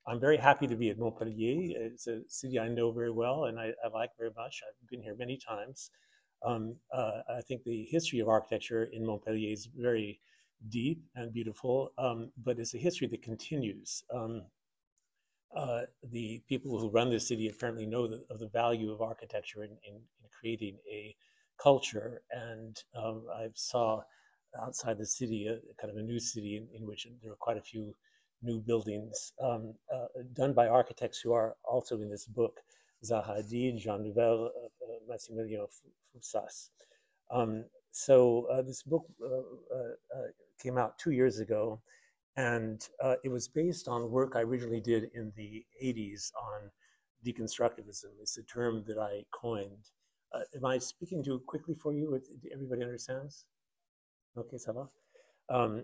I'm very happy to be at Montpellier. It's a city I know very well and I like very much. I've been here many times. I think the history of architecture in Montpellier is very deep and beautiful, but it's a history that continues. The people who run the city apparently know of the value of architecture in creating a culture. And I saw outside the city a kind of a new city in which there are quite a few new buildings done by architects who are also in this book: Zaha Hadid, Jean Nouvel, Massimiliano Foussas. This book came out 2 years ago, and it was based on work I originally did in the 80s on deconstructivism. It's a term that I coined. Am I speaking too quickly for you? Everybody understands? Okay, ça va. Um,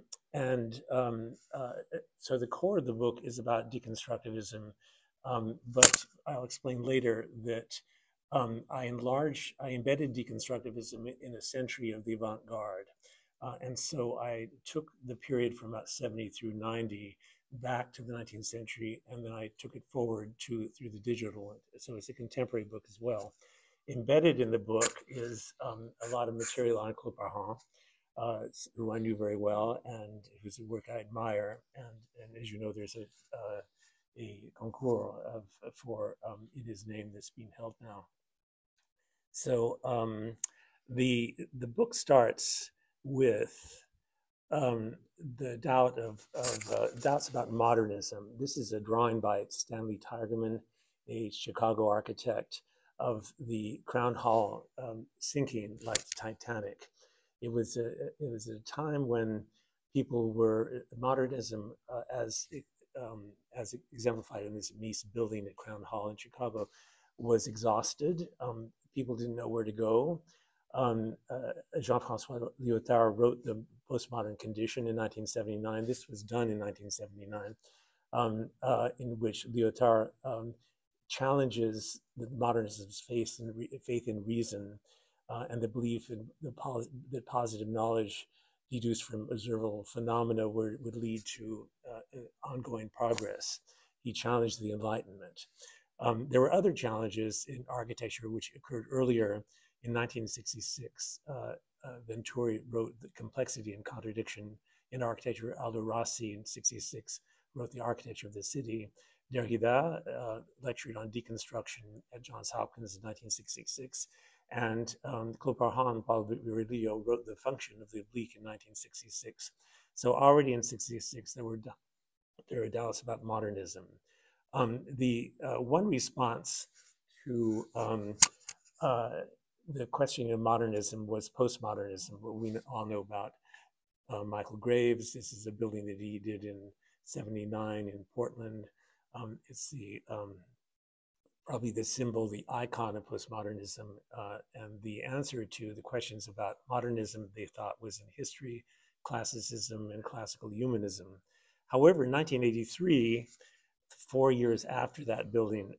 so the core of the book is about deconstructivism, but I'll explain later that I embedded deconstructivism in a century of the avant-garde. And so I took the period from about 70 through 90 back to the 19th century, and then I took it forward through the digital. So it's a contemporary book as well. Embedded in the book is a lot of material on Claude, who I knew very well and whose work I admire. And as you know, there's a concours for in his name that's being held now. So the book starts with the doubts about modernism. This is a drawing by Stanley Tigerman, a Chicago architect, of the Crown Hall sinking like the Titanic. It was a time when people were modernism as exemplified in this Mies building at Crown Hall in Chicago was exhausted. People didn't know where to go. Jean-François Lyotard wrote the Postmodern Condition in 1979. This was done in 1979, in which Lyotard challenges the modernism's faith in reason and the belief in that positive knowledge deduced from observable phenomena would lead to ongoing progress. He challenged the Enlightenment. There were other challenges in architecture which occurred earlier. In 1966, Venturi wrote The Complexity and Contradiction in Architecture. Aldo Rossi in 1966 wrote The Architecture of the City. Derrida lectured on deconstruction at Johns Hopkins in 1966. And Claude Parhon, Paul Virilio wrote The Function of the Oblique in 1966. So already in 1966, there were doubts about modernism. The one response to the questioning of modernism was postmodernism. What we all know about Michael Graves. This is a building that he did in '79 in Portland. It's probably the symbol, the icon of postmodernism, and the answer to the questions about modernism they thought was in history, classicism, and classical humanism. However, in 1983, 4 years after that building,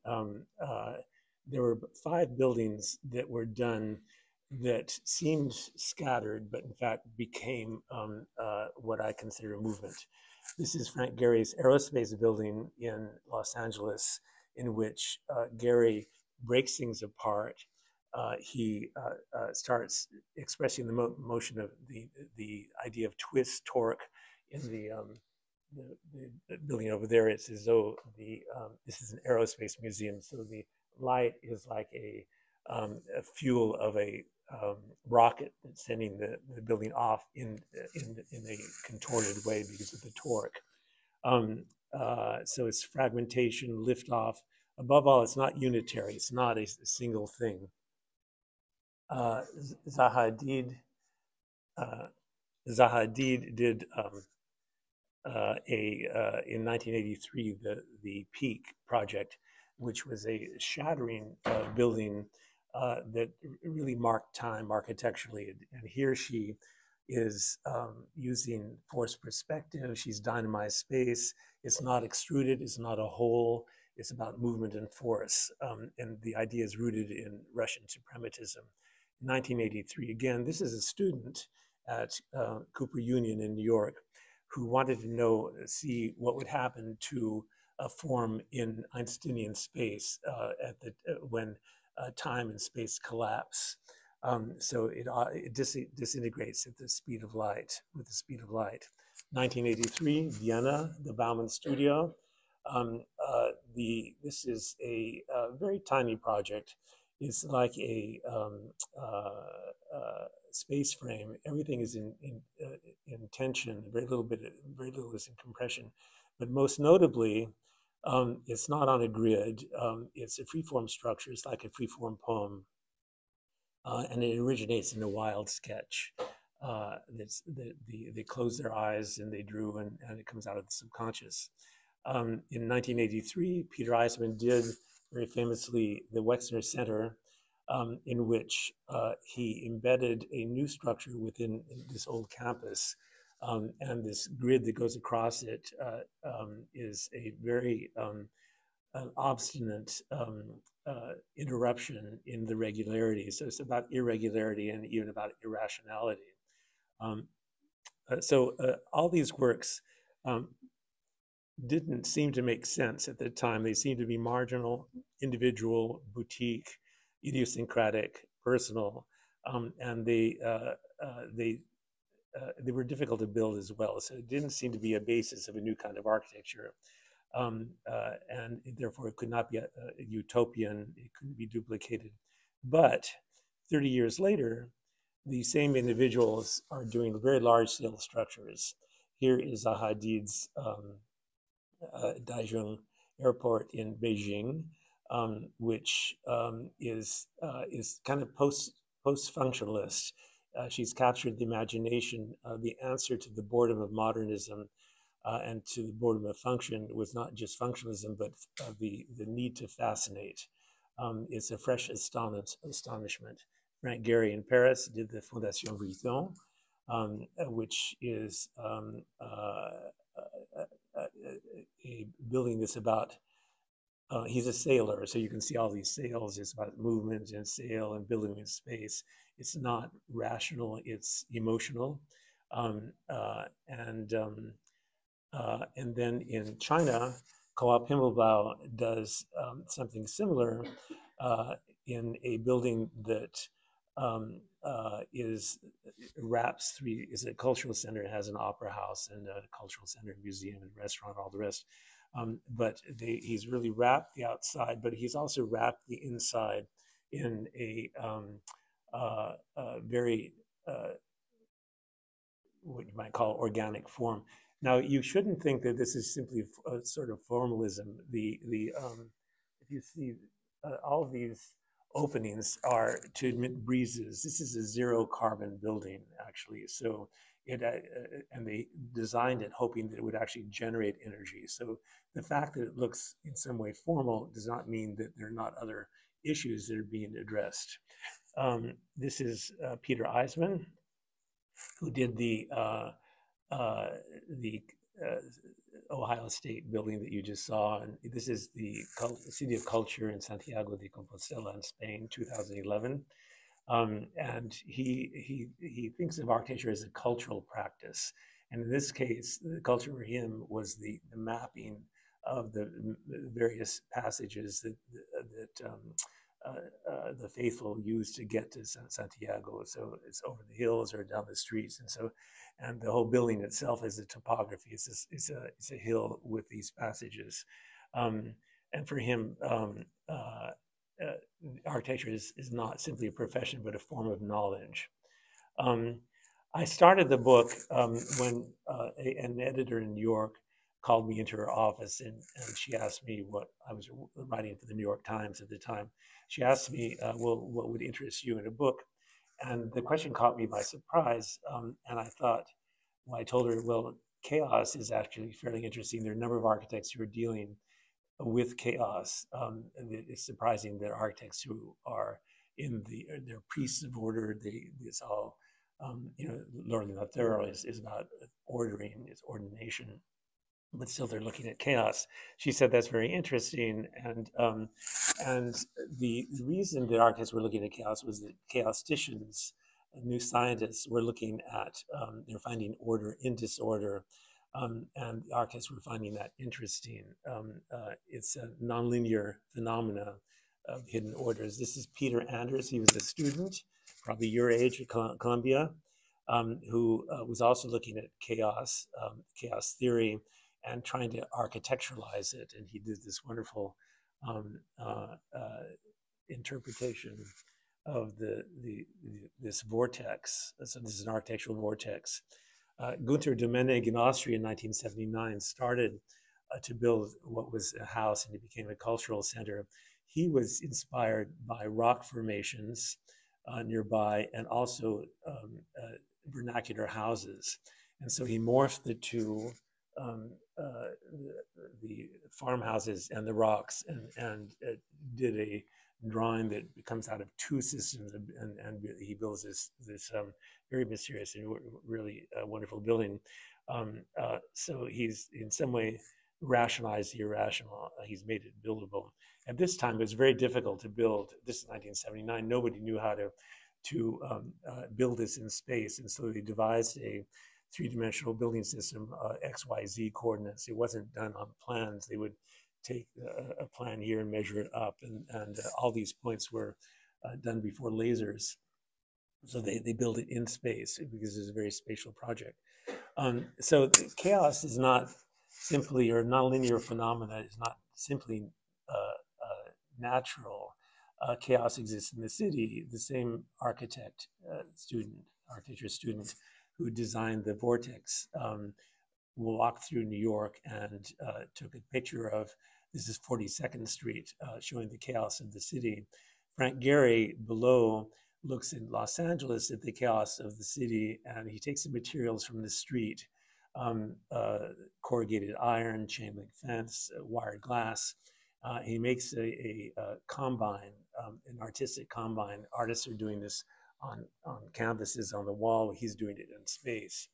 there were 5 buildings that were done that seemed scattered, but in fact became what I consider a movement. This is Frank Gehry's aerospace building in Los Angeles, in which Gehry breaks things apart. He starts expressing the motion of the idea of twist torque in the building over there. It's as though this is an aerospace museum, so the light is like a fuel of a rocket that's sending the building off in a contorted way because of the torque. So it's fragmentation, liftoff. Above all, it's not unitary. It's not a single thing. Zaha Hadid did in 1983 the Peak project, which was a shattering building that really marked time architecturally. And here she is using forced perspective. She's dynamized space. It's not extruded. It's not a hole. It's about movement and force. And the idea is rooted in Russian suprematism. In 1983, again, this is a student at Cooper Union in New York who wanted to see what would happen to form in Einsteinian space when time and space collapse. So it disintegrates at the speed of light, with the speed of light. 1983, Vienna, the Bauman Studio. This is a very tiny project. It's like a space frame. Everything is in tension. Very little is in compression. But most notably, it's not on a grid. It's a freeform structure. It's like a freeform poem. And it originates in a wild sketch. They closed their eyes and they drew, and it comes out of the subconscious. In 1983, Peter Eisman did very famously the Wexner Center, in which he embedded a new structure within this old campus. And this grid that goes across it is a very obstinate interruption in the regularity. So it's about irregularity and even about irrationality. All these works didn't seem to make sense at the time. They seemed to be marginal, individual, boutique, idiosyncratic, personal, and they were difficult to build as well. So it didn't seem to be a basis of a new kind of architecture. And therefore it could not be a utopian, it couldn't be duplicated. But 30 years later, the same individuals are doing very large scale structures. Here is Zaha Hadid's Daejeon Airport in Beijing, which is kind of post-functionalist. She's captured the imagination. The answer to the boredom of modernism and to the boredom of function was not just functionalism, but the need to fascinate. It's a fresh astonishment. Frank Gehry in Paris did the Fondation Vuitton, which is a building that's about, he's a sailor, so you can see all these sails. It's about movement and sail and building in space. It's not rational, it's emotional. And then in China, Co-op Himmelbau does something similar in a building that is a cultural center. It has an opera house and a cultural center, museum and restaurant, all the rest. But he's really wrapped the outside, but he's also wrapped the inside in a very, what you might call organic form. Now, you shouldn't think that this is simply a sort of formalism. If you see all of these openings are to admit breezes. This is a zero carbon building, actually. So and they designed it hoping that it would actually generate energy. So the fact that it looks in some way formal does not mean that there are not other issues that are being addressed. This is Peter Eisman, who did the Ohio State building that you just saw. And this is the City of Culture in Santiago de Compostela in Spain, 2011. And he thinks of architecture as a cultural practice. And in this case, the culture for him was the mapping of the various passages that the faithful use to get to Santiago. So it's over the hills or down the streets. And the whole building itself is a topography. It's a hill with these passages. And for him, architecture is not simply a profession, but a form of knowledge. I started the book when an editor in New York called me into her office, and she asked me what I was writing for the New York Times at the time. She asked me, well, what would interest you in a book? And the question caught me by surprise. And I thought, well, I told her, well, chaos is actually fairly interesting. There are a number of architects who are dealing with chaos. It's surprising that architects who are they're priests of order. It's all, Lord Lautaro is about ordering, it's ordination, but still they're looking at chaos. She said that's very interesting, and the reason that architects were looking at chaos was that chaosticians, new scientists, were looking at they're finding order in disorder, and the architects were finding that interesting. It's a nonlinear phenomena of hidden orders. This is Peter Anders. He was a student, probably your age at Columbia, who was also looking at chaos, chaos theory, and trying to architecturalize it. And he did this wonderful interpretation of this vortex. So this is an architectural vortex. Gunther Domenech in Austria in 1979 started to build what was a house, and it became a cultural center. He was inspired by rock formations nearby, and also vernacular houses. And so he morphed the two, the farmhouses and the rocks, and did a drawing that comes out of two systems, and he builds this very mysterious and really wonderful building. So he's in some way rationalized the irrational. He's made it buildable. At this time, it was very difficult to build. This is 1979. Nobody knew how to build this in space, and so they devised a three-dimensional building system, XYZ coordinates. It wasn't done on plans. They would take a plan here and measure it up, and all these points were done before lasers. So they build it in space because it's a very spatial project. So chaos is not simply, or nonlinear phenomena is not simply natural. Chaos exists in the city. The same architecture student who designed the vortex walked through New York and took a picture of, this is 42nd Street, showing the chaos of the city. Frank Gehry below looks in Los Angeles at the chaos of the city, and he takes the materials from the street, corrugated iron, chain link fence, wired glass. He makes a combine, an artistic combine. Artists are doing this on canvases on the wall. He's doing it in space.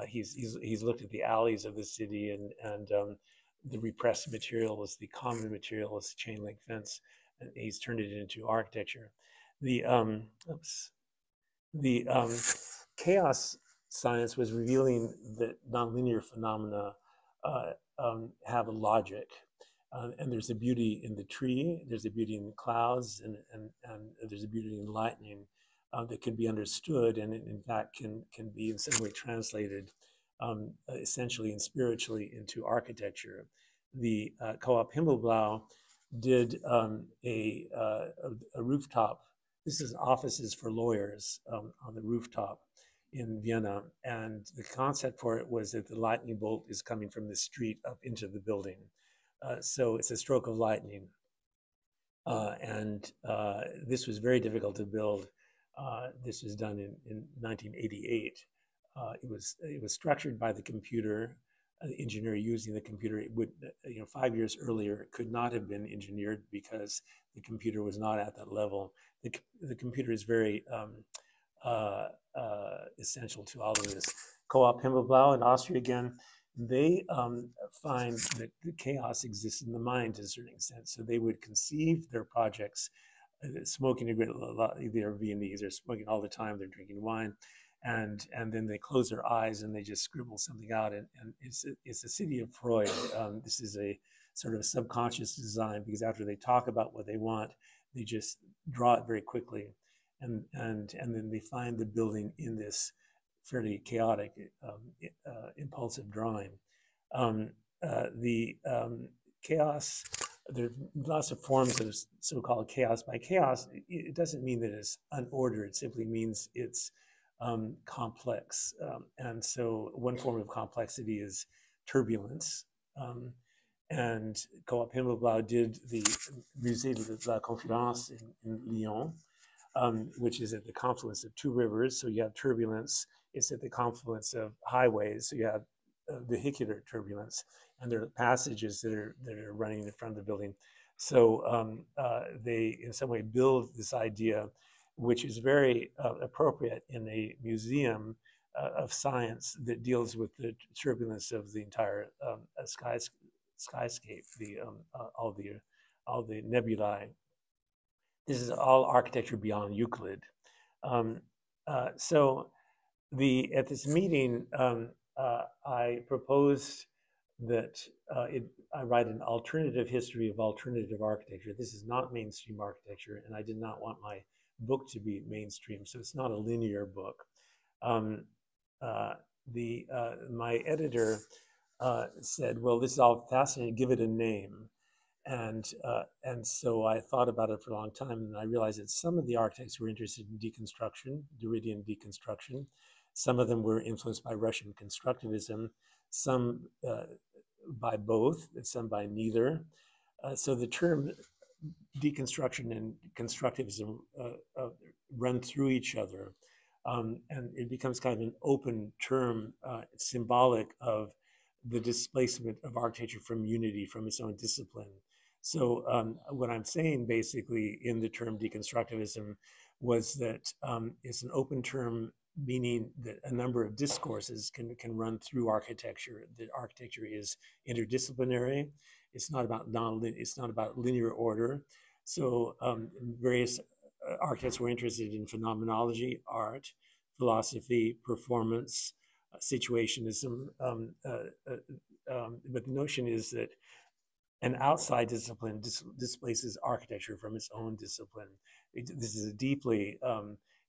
He's looked at the alleys of the city, and the repressed material is the common material, is chain link fence, and he's turned it into architecture. The chaos science was revealing that nonlinear phenomena have a logic. And there's a beauty in the tree, there's a beauty in the clouds, and there's a beauty in lightning that can be understood, and in fact can be in some way translated essentially and spiritually into architecture. The Co-op Himmelblau did a rooftop. This is offices for lawyers on the rooftop in Vienna, and the concept for it was that the lightning bolt is coming from the street up into the building. So it's a stroke of lightning. And this was very difficult to build. This was done in 1988. It was structured by the computer, the engineer using the computer. It would, 5 years earlier, it could not have been engineered because the computer was not at that level. The computer is very essential to all of this. Co-op Himmelblau in Austria again, they find that the chaos exists in the mind to a certain extent. So they would conceive their projects, smoking a great lot. They're Viennese, they're smoking all the time, they're drinking wine, and then they close their eyes and they just scribble something out. And it's a city of Freud. This is a sort of subconscious design, because after they talk about what they want, they just draw it very quickly, and then they find the building in this fairly chaotic, impulsive drawing. The chaos, there are lots of forms of so-called chaos. By chaos, it doesn't mean that it's unordered. It simply means it's complex. And so one form of complexity is turbulence. And Co-op Himmelblau did the Musée de la Conférence in Lyon, which is at the confluence of two rivers. So you have turbulence. It's at the confluence of highways. So you have vehicular turbulence, and there are passages that are running in front of the building. So they, in some way, build this idea, which is very appropriate in a museum of science that deals with the turbulence of the entire skyscape, all the nebulae. This is all architecture beyond Euclid. So at this meeting, I proposed that I write an alternative history of alternative architecture. This is not mainstream architecture, and I did not want my book to be mainstream, so it's not a linear book. Um, my editor said, "Well, this is all fascinating. Give it a name." And so I thought about it for a long time, and I realized that some of the architects were interested in deconstruction, Derridian deconstruction. Some of them were influenced by Russian constructivism, some by both, and some by neither. So the term deconstruction and constructivism run through each other. And it becomes kind of an open term, symbolic of the displacement of architecture from unity, from its own discipline. So what I'm saying basically in the term deconstructivism was that it's an open term, meaning that a number of discourses can run through architecture. That architecture is interdisciplinary. It's not about linear order. So various architects were interested in phenomenology, art, philosophy, performance, situationism. But the notion is that an outside discipline displaces architecture from its own discipline. This is a deeply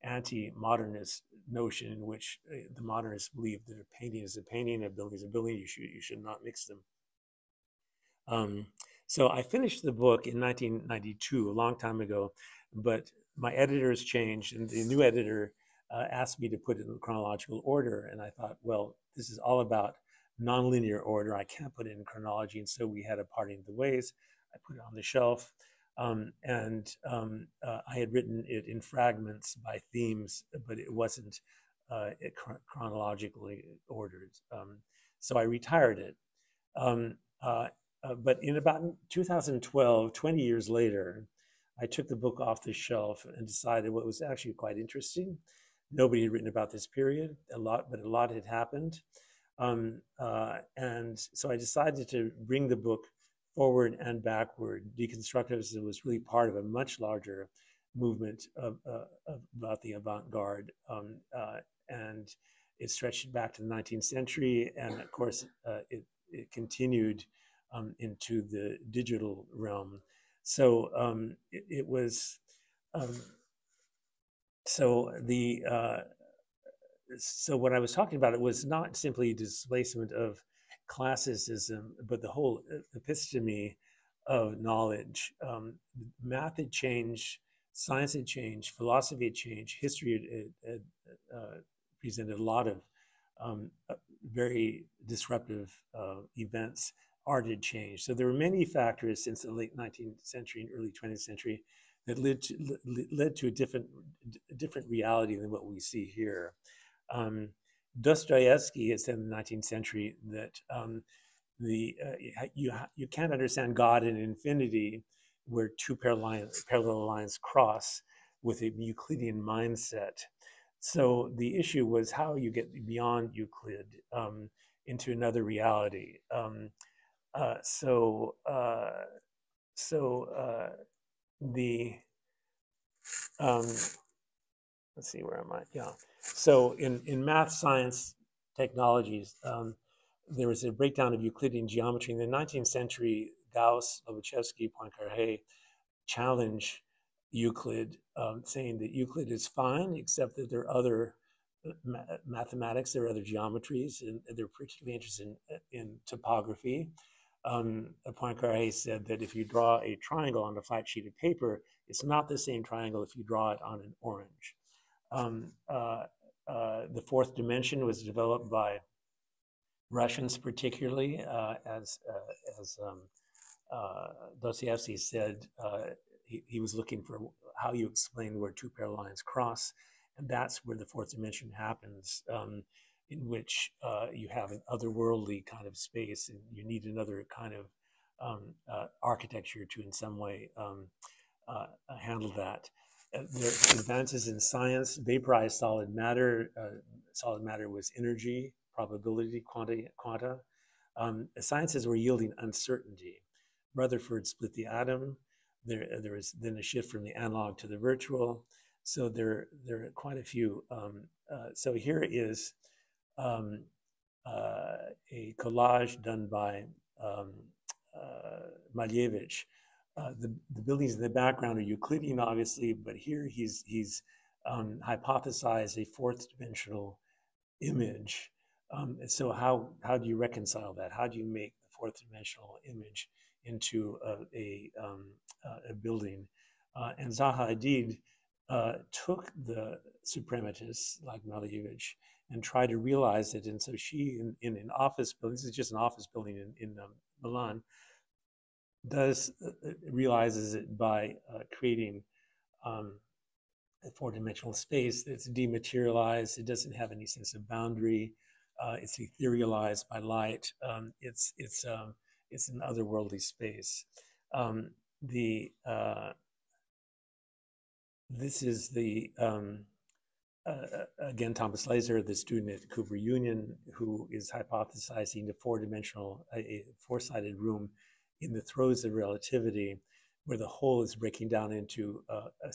anti-modernist notion in which the modernists believe that a painting is a painting, a building is a building. You should not mix them. So I finished the book in 1992, a long time ago, but my editors changed, and the new editor asked me to put it in chronological order. And I thought, well, this is all about nonlinear order. I can't put it in chronology. And so we had a parting of the ways. I put it on the shelf. I had written it in fragments by themes, but it wasn't chronologically ordered. So I retired it. But in about 2012, 20 years later, I took the book off the shelf and decided what was actually quite interesting. Nobody had written about this period, but a lot had happened. And so I decided to bring the book forward and backward. Deconstructivism was really part of a much larger movement about the avant-garde. And it stretched back to the 19th century. And of course, it continued into the digital realm. So it was, so what I was talking about, it was not simply displacement of classicism, but the whole episteme of knowledge. Math had changed, science had changed, philosophy had changed, history had presented a lot of very disruptive events. Art had changed. So there were many factors since the late 19th century and early 20th century that led to a different reality than what we see here. Dostoevsky had said in the 19th century that you can't understand God in infinity where two parallel lines cross with a Euclidean mindset. So the issue was how you get beyond Euclid into another reality. Let's see, where am I? Yeah. So in math, science, technologies, there was a breakdown of Euclidean geometry. In the 19th century, Gauss, Lobachevsky, Poincaré challenged Euclid, saying that Euclid is fine, except that there are other mathematics, there are other geometries, and they're particularly interested in topography. Poincaré said that if you draw a triangle on a flat sheet of paper, it's not the same triangle if you draw it on an orange. The fourth dimension was developed by Russians, particularly, as Dostoevsky said. He was looking for how you explain where two parallel lines cross, and that's where the fourth dimension happens, in which you have an otherworldly kind of space, and you need another kind of architecture to, in some way, handle that. There's advances in science, vaporized solid matter. Solid matter was energy, probability, quanta. Sciences were yielding uncertainty. Rutherford split the atom. There was then a shift from the analog to the virtual. So there are quite a few. So here is a collage done by Malevich. The buildings in the background are Euclidean, obviously, but here he's hypothesized a fourth dimensional image. So how do you reconcile that? How do you make the fourth dimensional image into a building? And Zaha Hadid took the suprematists like Malevich and tried to realize it. And so she, in an office building, this is just an office building in Milan, realizes it by creating a four-dimensional space that's dematerialized. It doesn't have any sense of boundary. It's etherealized by light. It's an otherworldly space. This is the again, Thomas Laser, the student at Cooper Union, who is hypothesizing a four-sided room in the throes of relativity, where the whole is breaking down into a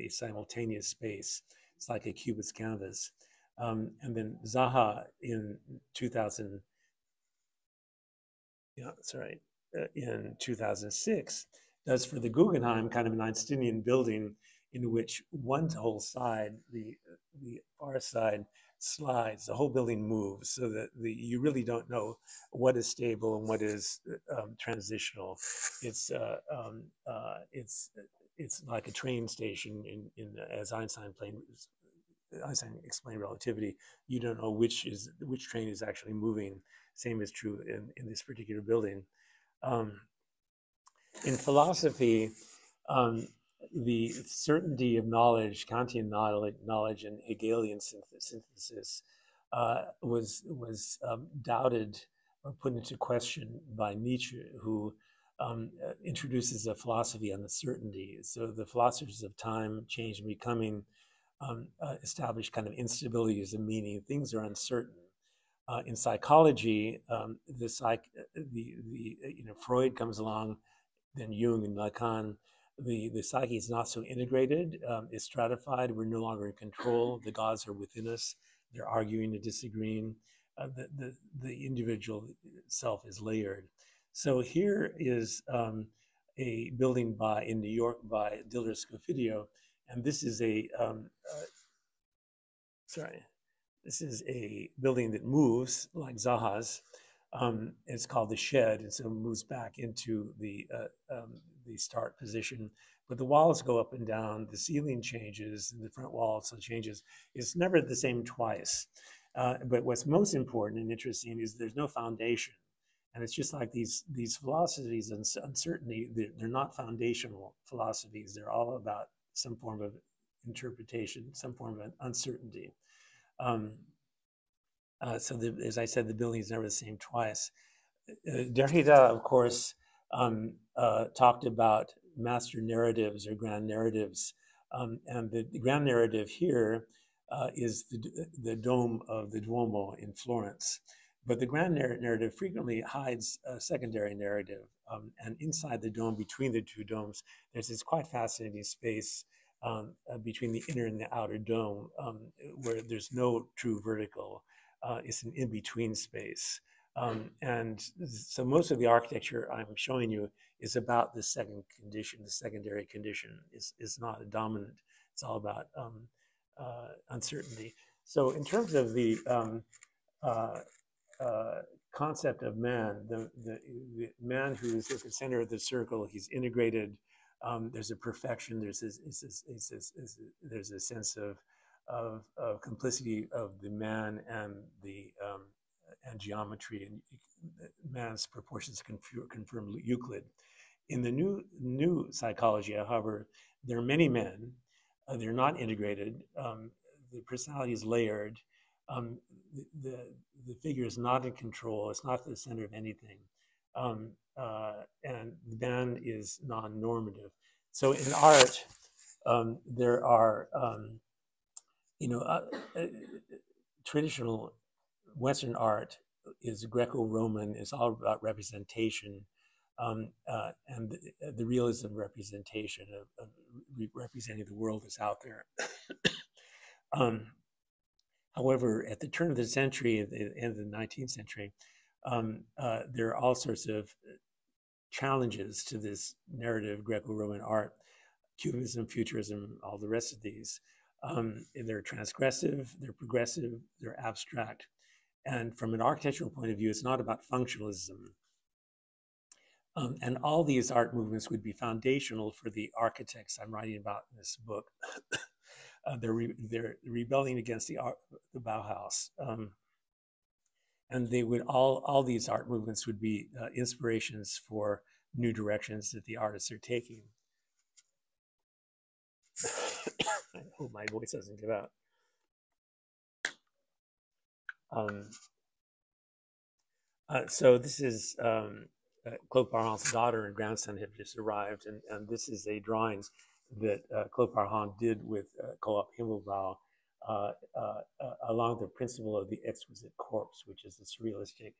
simultaneous space. It's like a cubist canvas. And then Zaha in 2006 does for the Guggenheim kind of an Einsteinian building in which one whole side, the far side, slides. The whole building moves, so that you really don't know what is stable and what is transitional. It's like a train station as Einstein explained relativity. You don't know which train is actually moving. Same is true in this particular building. In philosophy, the certainty of knowledge, Kantian knowledge, and Hegelian synthesis was doubted or put into question by Nietzsche, who introduces a philosophy on the certainty. So the philosophers of time, change, and becoming establish kind of instability as a meaning. Things are uncertain. In psychology, Freud comes along, then Jung and Lacan. The psyche is not so integrated. It's stratified. We're no longer in control. The gods are within us. They're arguing and disagreeing. The individual self is layered. So here is a building in New York by Diller Scofidio, and this is this is a building that moves like Zaha's. It's called the Shed, and so it moves back into the start position. But the walls go up and down, the ceiling changes, and the front wall also changes. It's never the same twice. But what's most important and interesting is there's no foundation. And it's just like these philosophies and uncertainty, they're not foundational philosophies. They're all about some form of interpretation, some form of uncertainty. As I said, the building is never the same twice. Derrida, of course, talked about master narratives or grand narratives. And the grand narrative here is the dome of the Duomo in Florence. But the grand narrative frequently hides a secondary narrative. And inside the dome, between the two domes, there's this quite fascinating space between the inner and the outer dome, where there's no true vertical. It's an in-between space. And so most of the architecture I'm showing you is about the second condition. The secondary condition is not a dominant. It's all about uncertainty. So in terms of the concept of man, the man who is at the center of the circle, he's integrated. There's a perfection. There's a sense of complicity of the man and and geometry, and man's proportions confirm Euclid. In the new psychology, however, there are many men. They're not integrated. The personality is layered. The figure is not in control. It's not the center of anything. And the man is non-normative. So in art, there are, traditional Western art is Greco-Roman. It's all about representation, and the realism representation of representing the world that's out there. However, at the turn of the century, at the end of the 19th century, there are all sorts of challenges to this narrative Greco-Roman art, Cubism, Futurism, all the rest of these. They're transgressive, they're progressive, they're abstract. And from an architectural point of view, it's not about functionalism. And all these art movements would be foundational for the architects I'm writing about in this book. They're rebelling against the Bauhaus. And they would all these art movements would be inspirations for new directions that the artists are taking. I hope my voice doesn't give out. So this is Claude Parent's daughter and grandson have just arrived, and this is a drawing that Claude Parent did with Co-op Himmelbau along the principle of the exquisite corpse, which is a surrealistic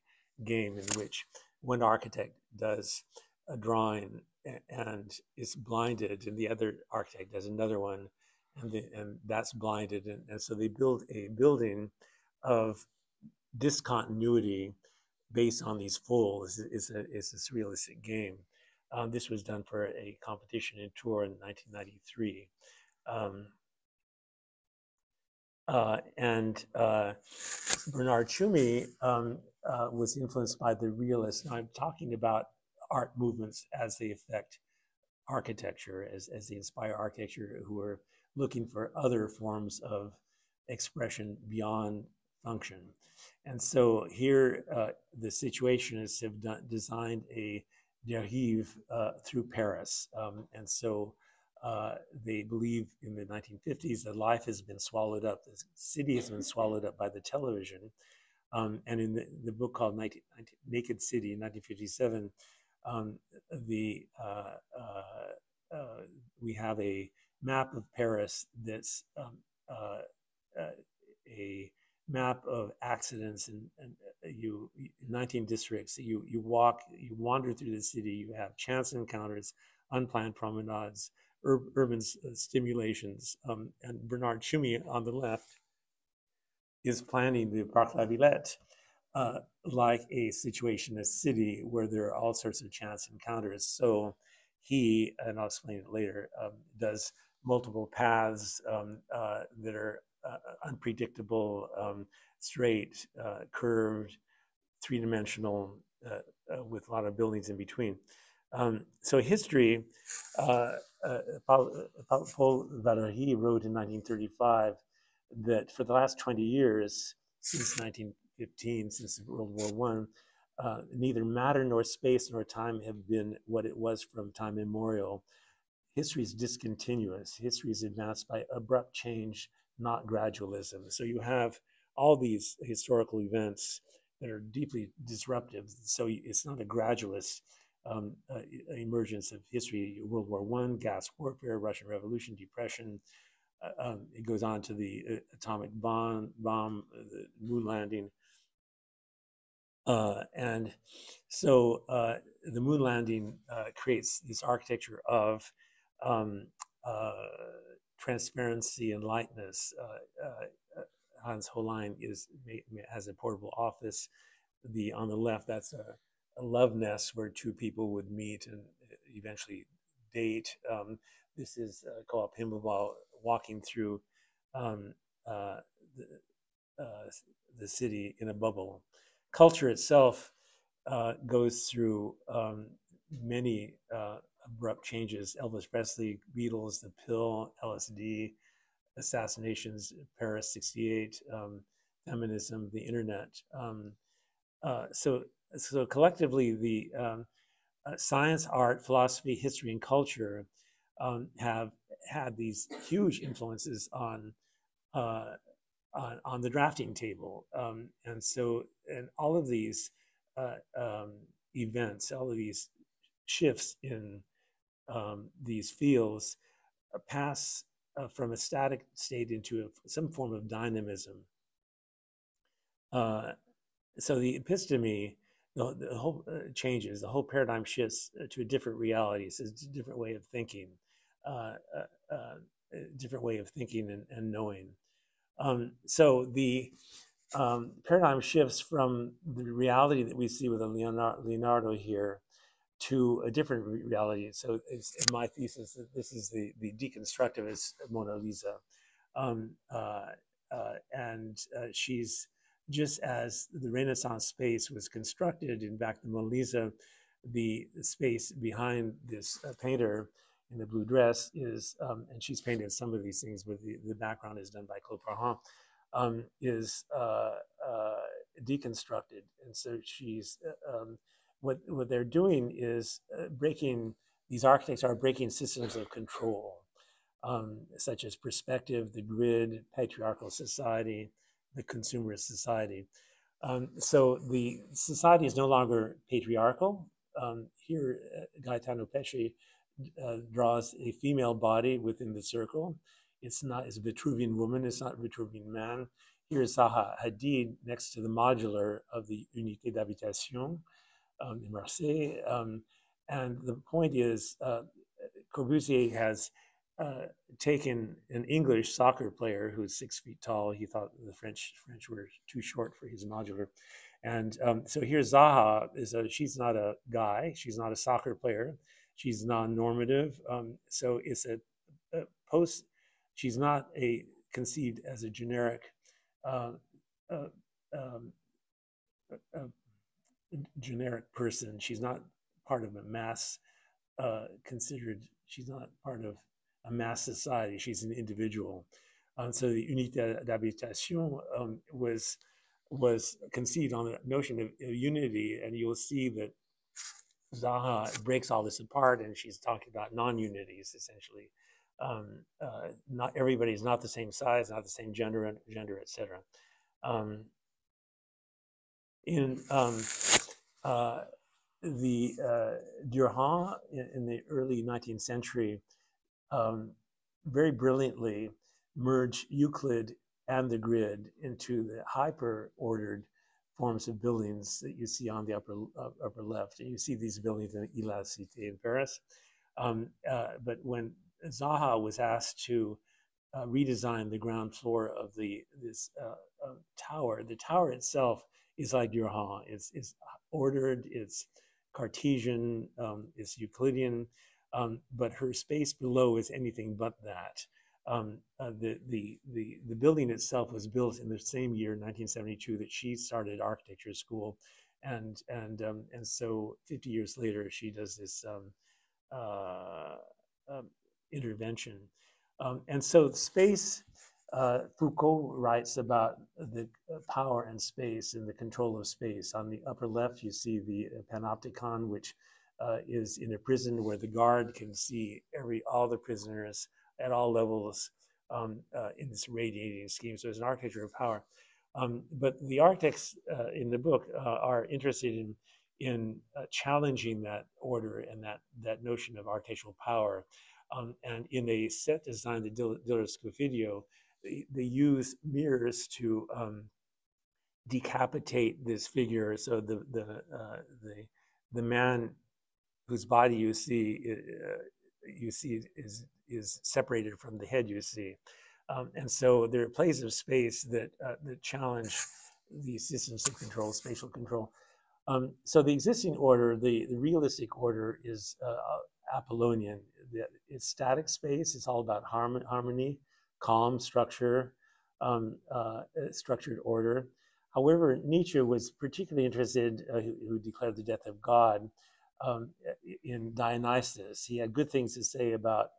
game in which one architect does a drawing and is blinded, and the other architect does another one, and that's blinded, and so they build a building of discontinuity based on these folds. Is a surrealistic game. This was done for a competition in Tours in 1993. Bernard Tschumi was influenced by the realists. Now I'm talking about art movements as they affect architecture, as they inspire architecture, who are looking for other forms of expression beyond function. And so here, the Situationists have designed a dérive through Paris. And so they believe in the 1950s that life has been swallowed up, the city has been swallowed up by the television. And in the book called Naked City in 1957, we have a map of Paris that's a map of accidents, and you 19 districts. You wander through the city. You have chance encounters, unplanned promenades, urban stimulations. And Bernard Tschumi on the left is planning the Parc La Villette like a situationist city where there are all sorts of chance encounters. So he, and I'll explain it later, does multiple paths that are unpredictable, straight, curved, three-dimensional, with a lot of buildings in between. So history, Paul Valéry wrote in 1935 that for the last 20 years, since 1915, since World War I, neither matter nor space nor time have been what it was from time immemorial. History is discontinuous. History is advanced by abrupt change, not gradualism. So you have all these historical events that are deeply disruptive. So it's not a gradualist emergence of history. World War I, gas warfare, Russian Revolution, Depression. It goes on to the atomic bomb, the moon landing. And so the moon landing creates this architecture of transparency and lightness. Hans Hollein has a portable office. On the left, that's a love nest where two people would meet and eventually date. This is Co-op Himmelbau walking through the city in a bubble. Culture itself goes through many abrupt changes. Elvis Presley, Beatles, The Pill, LSD, assassinations, Paris '68, feminism, the internet. So collectively, the science, art, philosophy, history, and culture have had these huge influences on the drafting table. And all of these events, all of these shifts in these fields pass from a static state into some form of dynamism. So the episteme, the whole changes, the whole paradigm shifts to a different reality. It's a different way of thinking, a different way of thinking and knowing. So the paradigm shifts from the reality that we see with Leonardo here to a different reality. So it's in my thesis that this is the deconstructivist Mona Lisa. She's just as the Renaissance space was constructed in back to Mona Lisa, the space behind this painter in the blue dress is, and she's painted some of these things, but the background is done by Claude, is deconstructed. And so she's, what they're doing is breaking, these architects are breaking systems of control, such as perspective, the grid, patriarchal society, the consumerist society. So the society is no longer patriarchal. Here, Gaetano Pesce draws a female body within the circle. It's not, it's a Vitruvian woman, it's not a Vitruvian man. Here is Zaha Hadid next to the modular of the Unité d'Habitation in Marseille. And the point is, Corbusier has taken an English soccer player who's 6 feet tall. He thought the French were too short for his modular. And so here's Zaha, she's not a guy, she's not a soccer player, she's non-normative. So it's a post, she's not conceived as a generic generic person. She's not part of a mass she's not part of a mass society. She's an individual. So the Unité d'Habitation was conceived on the notion of unity, and you'll see that Zaha breaks all this apart, and she's talking about non-unities essentially. Not everybody's not the same size, not the same gender, etc. Durand in the early 19th century very brilliantly merged Euclid and the grid into the hyper-ordered forms of buildings that you see on the upper left. And you see these buildings in La Cité in Paris. But when Zaha was asked to redesign the ground floor of this tower, the tower itself is like Durand. It's ordered, it's Cartesian, it's Euclidean, but her space below is anything but that. The building itself was built in the same year, 1972, that she started architecture school, and so 50 years later she does this intervention, and so space. Foucault writes about the power and space and the control of space. On the upper left, you see the panopticon, which is in a prison where the guard can see all the prisoners at all levels in this radiating scheme. So it's an architecture of power. But the architects in the book are interested in challenging that order and that notion of architectural power. And in a set design, the Diller Scofidio, they use mirrors to decapitate this figure. So the man whose body you see is separated from the head you see, and so there are plays of space that challenge these systems of control, spatial control. So the existing order, the realistic order, is Apollonian. It's static space. It's all about harmony, calm structure, structured order. However, Nietzsche was particularly interested, who declared the death of God, in Dionysus. He had good things to say about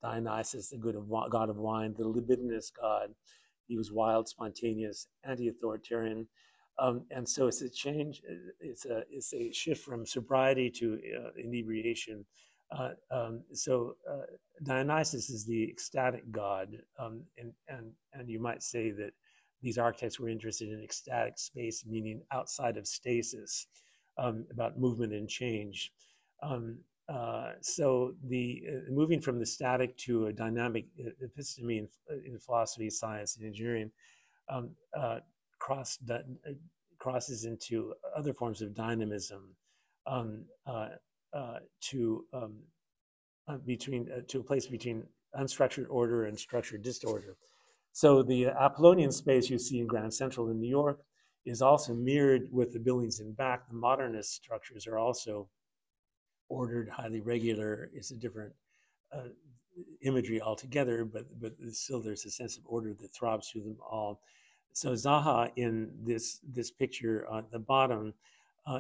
Dionysus, the god of wine, the libidinous god. He was wild, spontaneous, anti-authoritarian. And so it's a change, it's a shift from sobriety to inebriation. So Dionysus is the ecstatic god, and you might say that these architects were interested in ecstatic space, meaning outside of stasis, about movement and change. So the moving from the static to a dynamic episteme in philosophy, science, and engineering crosses into other forms of dynamism, to a place between unstructured order and structured disorder. So the Apollonian space you see in Grand Central in New York is also mirrored with the buildings in back. The modernist structures are also ordered, highly regular. It's a different uh, imagery altogether, but still there's a sense of order that throbs through them all. So Zaha in this picture at the bottom,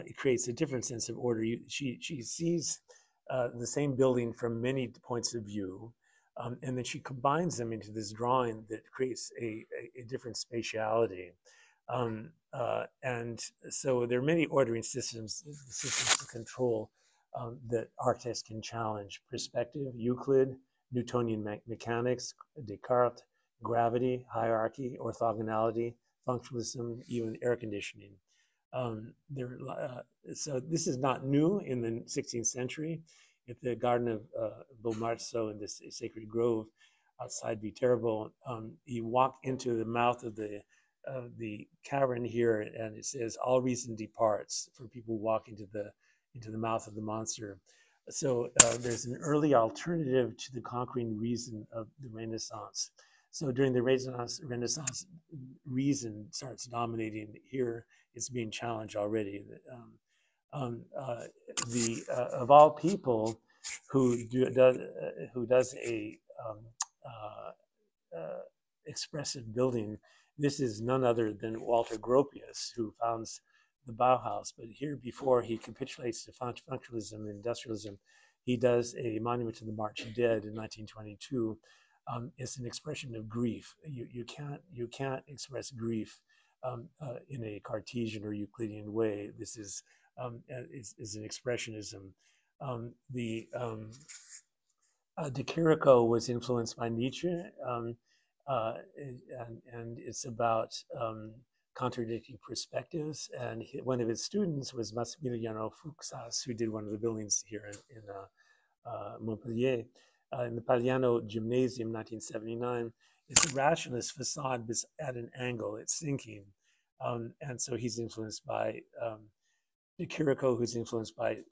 it creates a different sense of order. She sees the same building from many points of view, and then she combines them into this drawing that creates a different spatiality. And so there are many ordering systems of control that architects can challenge: perspective, Euclid, Newtonian mechanics, Descartes, gravity, hierarchy, orthogonality, functionalism, even air conditioning. So this is not new in the 16th century. At the Garden of Beaumarchais in this Sacred Grove outside Viterbo, you walk into the mouth of the cavern here, and it says, "All reason departs," for people who walk into the mouth of the monster. So there's an early alternative to the conquering reason of the Renaissance. So during the Renaissance, reason starts dominating. Here it's being challenged already. Of all people who does a expressive building, this is none other than Walter Gropius, who founds the Bauhaus. But here, before he capitulates to functionalism and industrialism, he does a monument to the March Dead in 1922. It's an expression of grief. You can't express grief in a Cartesian or Euclidean way. This is an expressionism. De Chirico was influenced by Nietzsche, and it's about contradicting perspectives. And one of his students was Massimiliano Fuxas, who did one of the buildings here in Montpellier, in the Pagliano Gymnasium, 1979. It's a rationalist facade, but at an angle. It's sinking, and so he's influenced by De Chirico, who's influenced by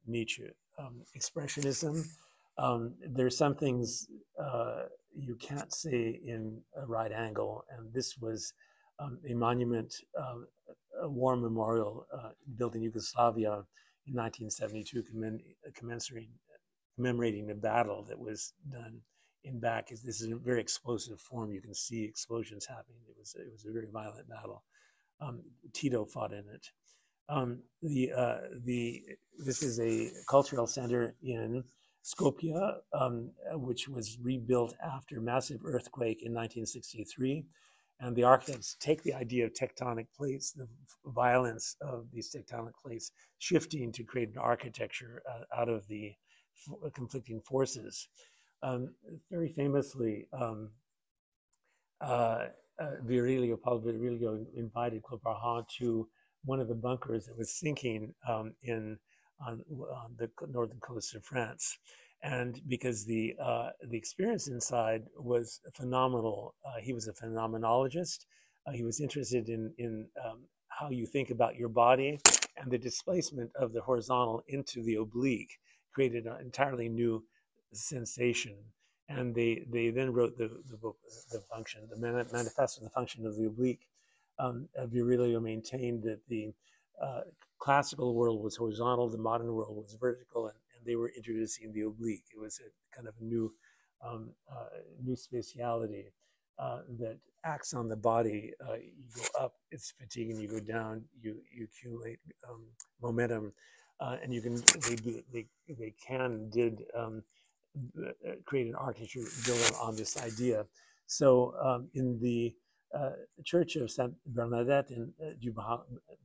Nietzsche. Expressionism. There's some things you can't say in a right angle, and this was a monument, a war memorial built in Yugoslavia in 1972, commemorating the battle that was done in back. This is a very explosive form. You can see explosions happening. It was a very violent battle. Tito fought in it. This is a cultural center in Skopje, which was rebuilt after a massive earthquake in 1963. And the architects take the idea of tectonic plates, the violence of these tectonic plates shifting to create an architecture out of the conflicting forces. Very famously, Paul Virilio invited Claude to one of the bunkers that was sinking on the northern coast of France. And because the experience inside was phenomenal, he was a phenomenologist. He was interested in how you think about your body, and the displacement of the horizontal into the oblique created an entirely new sensation. And they then wrote the book, the function, the manifesto of the function of the oblique. Virilio maintained that the classical world was horizontal, the modern world was vertical, and they were introducing the oblique. It was a kind of a new spatiality that acts on the body. You go up, it's fatiguing. You go down, you accumulate momentum, and you can did create an architecture built on this idea. So in the Church of Saint Bernadette in du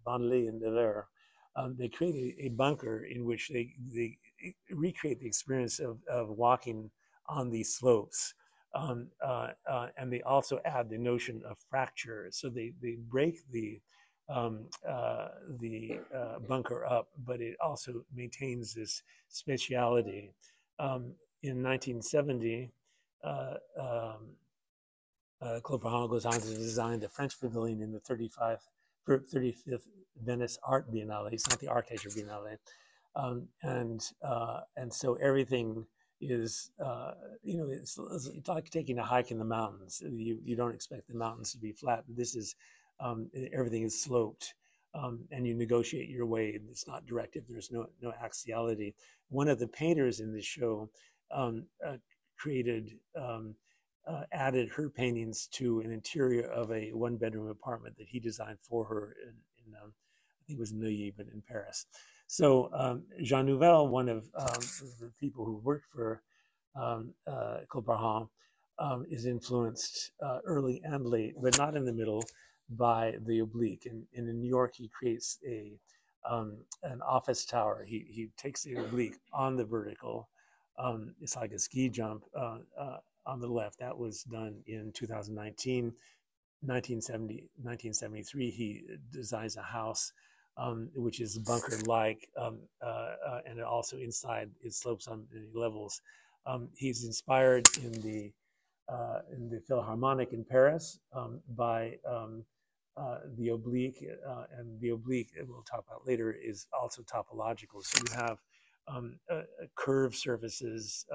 Bonnelet in Nevers, they create a bunker in which they recreate the experience of walking on these slopes. And they also add the notion of fracture. So they break the bunker up, but it also maintains this spatiality. In 1970, Claude Perrin goes on to design the French Pavilion in the 35th Venice Art Biennale. It's not the Architecture Biennale. And so everything is, you know, it's like taking a hike in the mountains. You don't expect the mountains to be flat, but this is, everything is sloped, and you negotiate your way. It's not directive. There's no axiality. One of the painters in the show created, added her paintings to an interior of a one-bedroom apartment that he designed for her in I think it was Neuilly, but in Paris. So Jean Nouvel, one of the people who worked for Claude, is influenced early and late, but not in the middle, by the oblique. And in New York, he creates an office tower. He takes the oblique on the vertical. It's like a ski jump on the left. That was done in 2019. 1973, he designs a house which is bunker-like, and also inside it slopes on many levels. He's inspired in the Philharmonic in Paris by the oblique, and the oblique, we'll talk about later, is also topological. So you have curved surfaces.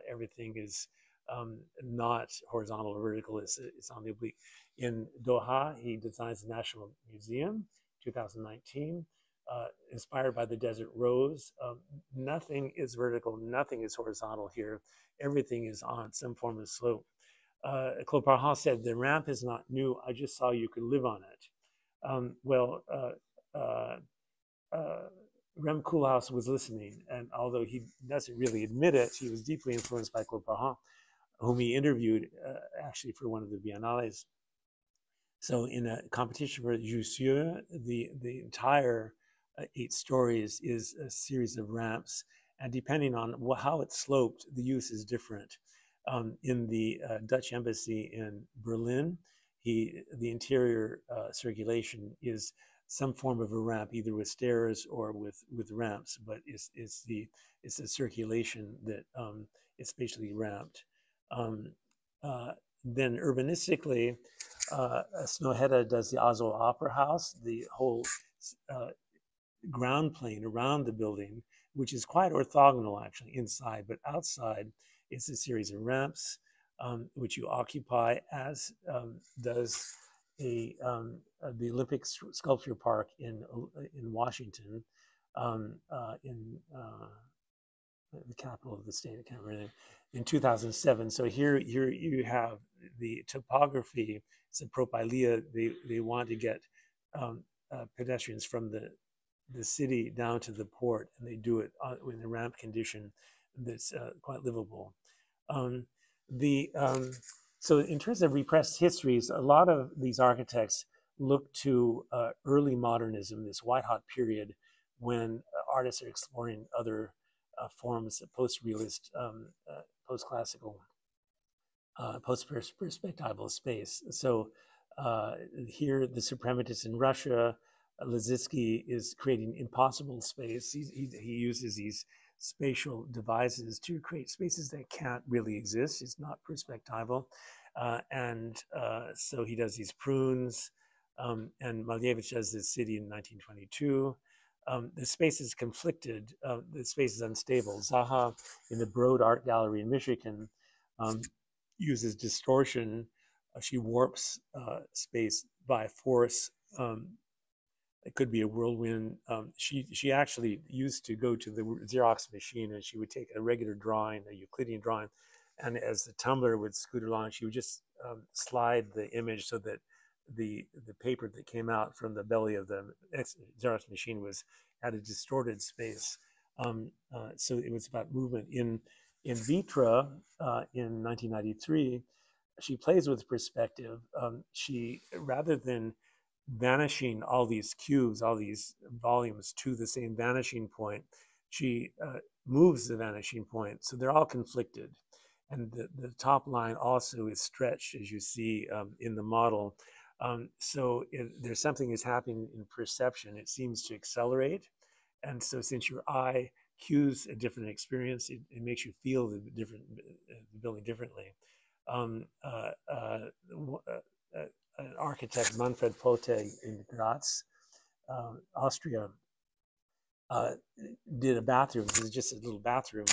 Everything is not horizontal or vertical. It's on the oblique. In Doha, he designs the National Museum, 2019, inspired by the desert rose. Nothing is vertical, nothing is horizontal here. Everything is on some form of slope. Claude said, the ramp is not new, I just saw you could live on it. Rem Koolhaas was listening, and although he doesn't really admit it, he was deeply influenced by Claude, whom he interviewed actually for one of the Biennales. So in a competition for Jussieu, the entire 8 stories is a series of ramps, and depending on how it's sloped, the use is different. In the Dutch embassy in Berlin, the interior circulation is some form of a ramp, either with stairs or with ramps, but it's a circulation that is spatially ramped. Then urbanistically, Snøhetta does the Oslo Opera House, the whole ground plane around the building, which is quite orthogonal actually inside, but outside it's a series of ramps which you occupy, as does the Olympic Sculpture Park in Washington, in the capital of the state. I can't remember, in 2007. So here you have the topography. It's a propylaea. They want to get pedestrians from the city down to the port, and they do it in a ramp condition that's quite livable. So in terms of repressed histories, a lot of these architects look to early modernism, this white-hot period when artists are exploring other forms of post-realist, post-classical, post-perspectival space. So here, the suprematists in Russia, Lissitzky is creating impossible space. He uses these spatial devices to create spaces that can't really exist. It's not perspectival. So he does these prunes, and Malevich does this city in 1922. The space is conflicted, the space is unstable. Zaha in the Broad Art Gallery in Michigan uses distortion. She warps space by force. It could be a whirlwind. She actually used to go to the Xerox machine, and she would take a regular drawing, a Euclidean drawing, and as the tumbler would scoot along, she would just slide the image so that the paper that came out from the belly of the Xerox machine had a distorted space. So it was about movement. In Vitra, in 1993, she plays with perspective. She, rather than vanishing all these cubes, all these volumes to the same vanishing point, she moves the vanishing point. So they're all conflicted. And the top line also is stretched, as you see in the model. So there's something is happening in perception. It seems to accelerate. And so since your eye cues a different experience, it makes you feel the building differently. An architect, Manfred Pote in Graz, Austria, did a bathroom. This is just a little bathroom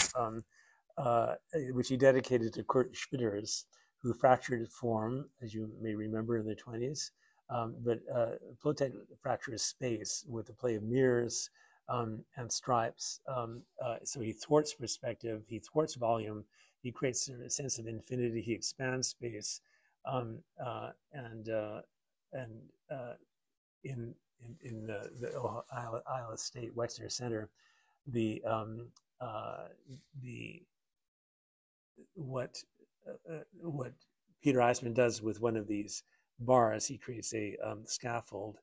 which he dedicated to Kurt Schwitters, who fractured form, as you may remember, in the 20s. But Plotek fractures space with the play of mirrors and stripes. So he thwarts perspective, he thwarts volume, he creates a sense of infinity, he expands space, and in the Iowa State Wexner Center, what Peter Eisman does with one of these bars, he creates a scaffold,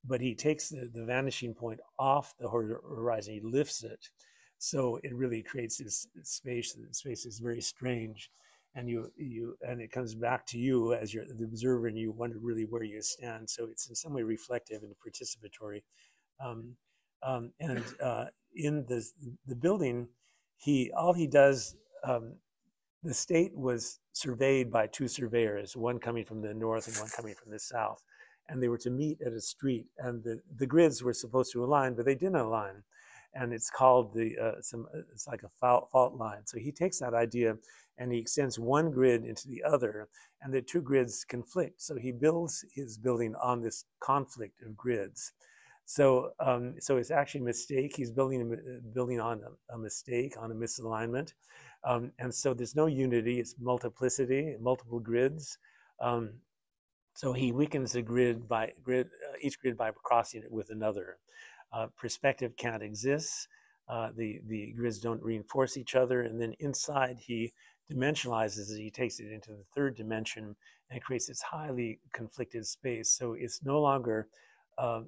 but he takes the vanishing point off the horizon, he lifts it, so it really creates this space. The space is very strange, and and it comes back to you as you're the observer, and you wonder really where you stand. So it's in some way reflective and participatory. In the building, all he does. The state was surveyed by two surveyors, one coming from the north and one coming from the south, and they were to meet at a street, and the grids were supposed to align, but they didn't align, and it's called it's like a fault line. So he takes that idea and he extends one grid into the other, and the two grids conflict. So he builds his building on this conflict of grids. So it's actually a mistake. He's building on a mistake, on a misalignment. And so there's no unity, it's multiplicity, multiple grids. So he weakens the each grid by crossing it with another. Perspective can't exist. The grids don't reinforce each other. And then inside he dimensionalizes it. He takes it into the third dimension and creates this highly conflicted space. So it's no longer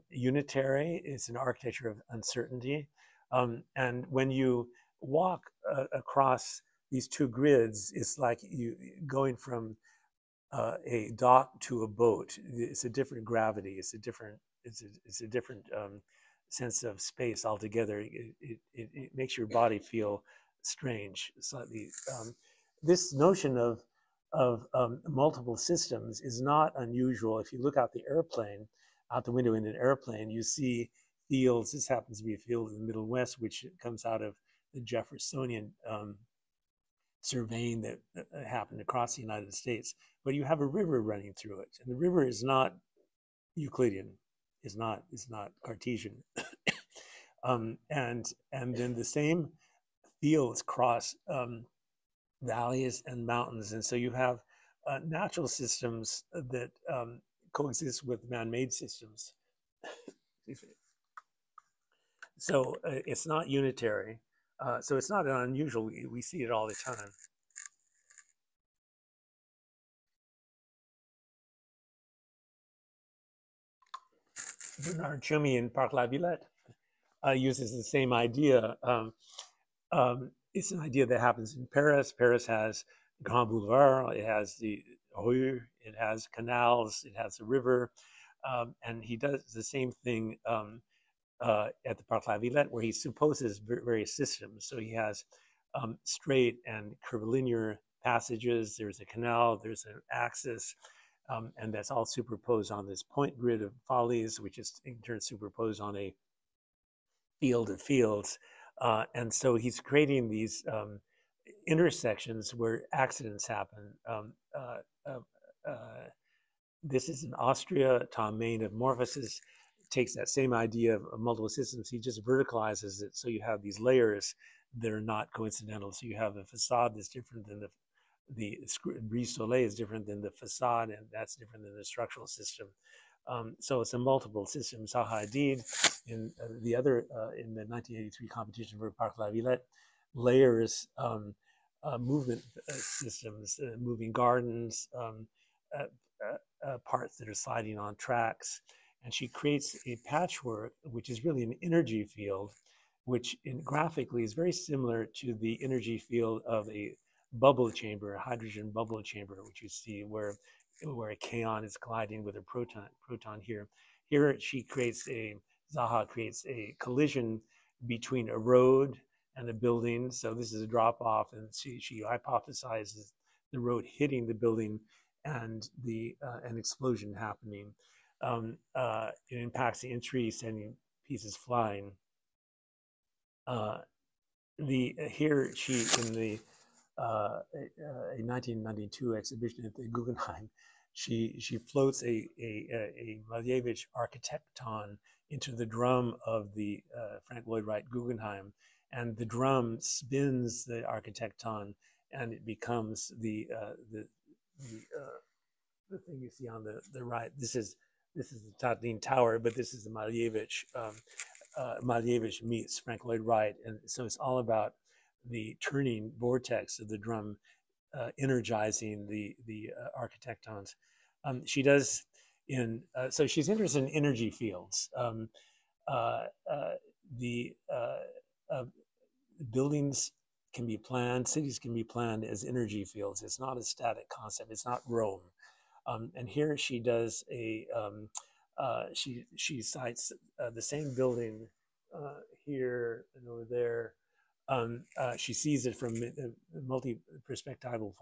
unitary, it's an architecture of uncertainty. And when you walk across these two grids, it's like you going from a dock to a boat. It's a different gravity. It's a different sense of space altogether. It makes your body feel strange, slightly. This notion of multiple systems is not unusual. If you look out the window in an airplane, you see fields. This happens to be a field in the Middle West, which comes out of the Jeffersonian surveying that happened across the United States. But you have a river running through it, and the river is not Euclidean, is not Cartesian, and then the same fields cross valleys and mountains, and so you have natural systems that coexist with man-made systems. So it's not unitary. So it's not unusual. We see it all the time. Bernard Tschumi in Parc La Villette uses the same idea. It's an idea that happens in Paris. Paris has Grand Boulevard, it has the Rue, it has canals, it has a river, and he does the same thing at the Parc La Villette, where he supposes various systems. So he has straight and curvilinear passages, there's a canal, there's an axis, and that's all superposed on this point grid of follies, which is in turn superposed on a field of fields. And so he's creating these intersections where accidents happen. This is in Austria. Tom Main of Morphosis takes that same idea of multiple systems. He just verticalizes it. So you have these layers that are not coincidental. So you have a facade that's different than the brise soleil is different than the facade, and that's different than the structural system. So it's a multiple system. Zaha Hadid in the 1983 competition for Parc La Villette layers movement systems, moving gardens, parts that are sliding on tracks. And she creates a patchwork, which is really an energy field, which graphically is very similar to the energy field of a bubble chamber, a hydrogen bubble chamber, which you see where a kaon is colliding with a proton here. Here Zaha creates a collision between a road and a building. So this is a drop off, and she hypothesizes the road hitting the building and an explosion happening. It impacts the entry, sending pieces flying. Here she in the a 1992 exhibition at the Guggenheim, she floats a Malevich architecton into the drum of the Frank Lloyd Wright Guggenheim, and the drum spins the architecton, and it becomes the thing you see on the right. This is the Tatlin Tower, but this is the Malevich. Malevich meets Frank Lloyd Wright, and so it's all about the turning vortex of the drum energizing the architectons. She does so she's interested in energy fields. The buildings can be planned, cities can be planned as energy fields. It's not a static concept. It's not Rome. And here she does she cites the same building here and over there. She sees it from a multi-perspectival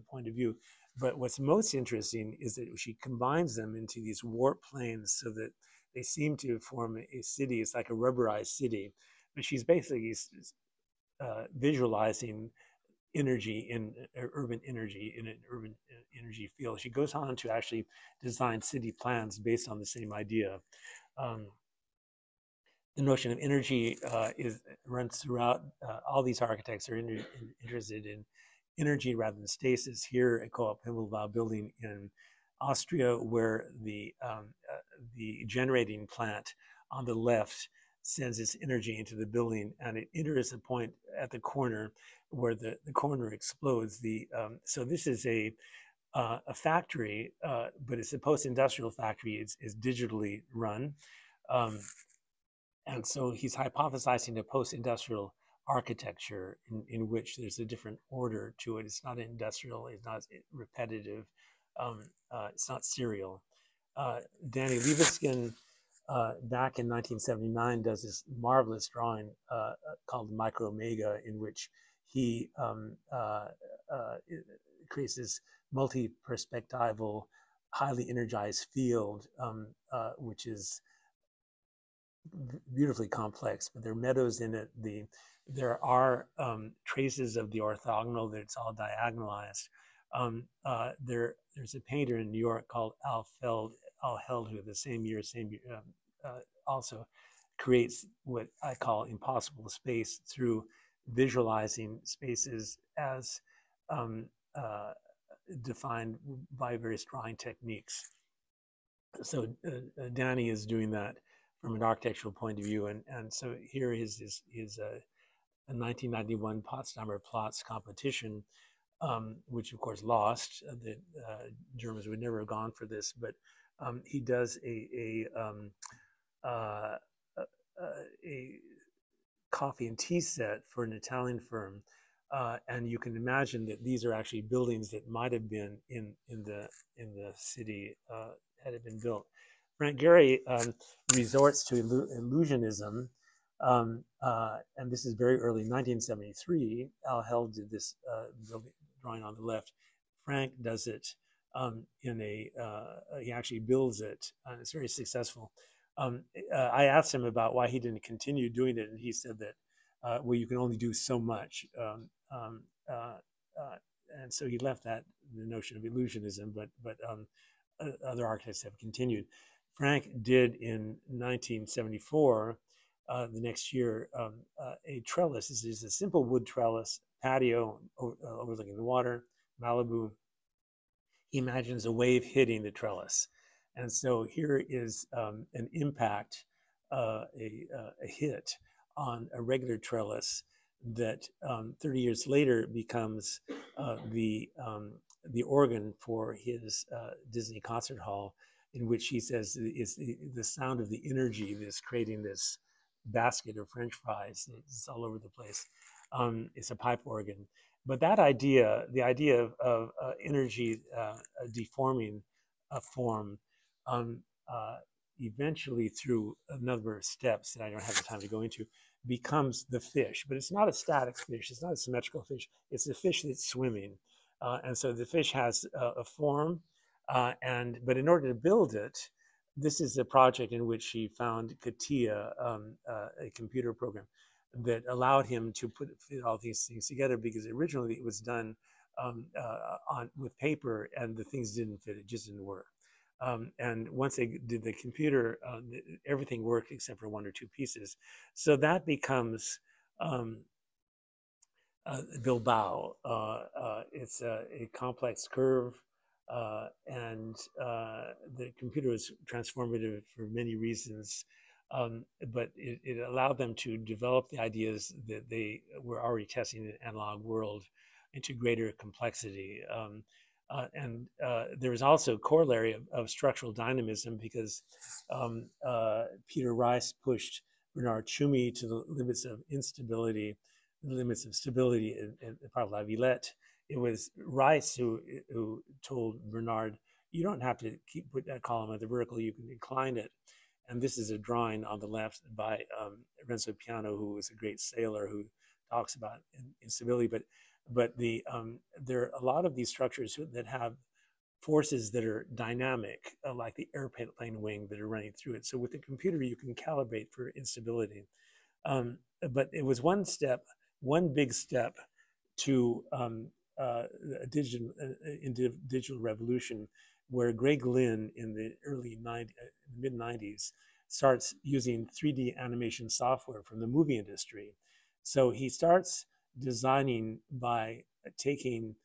point of view. But what's most interesting is that she combines them into these warp planes so that they seem to form a city. It's like a rubberized city. But she's basically visualizing energy in urban energy in an urban energy field. She goes on to actually design city plans based on the same idea. The notion of energy runs throughout. All these architects are interested in energy rather than stasis. Here at Co-op Himmelbau building in Austria, where the generating plant on the left sends its energy into the building, and it enters a point at the corner where the corner explodes. So this is a factory, but it's a post-industrial factory. It's digitally run. And so he's hypothesizing a post-industrial architecture in which there's a different order to it. It's not industrial, it's not repetitive, it's not serial. Danny Libeskind, back in 1979, does this marvelous drawing called Micro Mega, in which he creates this multi-perspectival, highly energized field, which is beautifully complex, but there are meadows in it. There are traces of the orthogonal, that it's all diagonalized. There's a painter in New York called Al Held, who the same year also creates what I call impossible space through visualizing spaces as defined by various drawing techniques. So Danny is doing that from an architectural point of view, and so here is a 1991 Potsdamer Platz competition, which of course lost. The Germans would never have gone for this, but he does a coffee and tea set for an Italian firm, and you can imagine that these are actually buildings that might have been in the city had it been built. Frank Gehry resorts to illusionism, and this is very early, 1973. Al Held did this drawing on the left. Frank does it he actually builds it, and it's very successful. I asked him about why he didn't continue doing it, and he said that, well, you can only do so much. And so he left the notion of illusionism, but other architects have continued. Frank did in 1974, the next year, a trellis. This is a simple wood trellis, patio overlooking the water, Malibu. He imagines a wave hitting the trellis. And so here is an impact, a hit on a regular trellis that 30 years later becomes the organ for his Disney concert hall, in which he says is the sound of the energy that's creating this basket of French fries. It's all over the place. It's a pipe organ. But that idea, the idea of energy deforming a form, eventually through a number of steps that I don't have the time to go into, becomes the fish. But it's not a static fish. It's not a symmetrical fish. It's a fish that's swimming. And so the fish has a form. But in order to build it, this is a project in which she found CATIA, a computer program. that allowed him to fit all these things together, because originally it was done with paper and the things didn't fit, it just didn't work. And once they did the computer, everything worked except for one or two pieces. So that becomes Bilbao. It's a complex curve, and the computer was transformative for many reasons. But it allowed them to develop the ideas that they were already testing in the analog world into greater complexity. And there was also a corollary of structural dynamism, because Peter Rice pushed Bernard Tschumi to the limits of instability, the limits of stability in part of La Villette. It was Rice who told Bernard, you don't have to put that column at the vertical, you can incline it. And this is a drawing on the left by Renzo Piano, who was a great sailor who talks about instability. But there are a lot of these structures that have forces that are dynamic, like the airplane wing that are running through it. So with the computer, you can calibrate for instability. But it was one big step to digital revolution, where Greg Lynn in the mid-90s starts using 3D animation software from the movie industry. So he starts designing by taking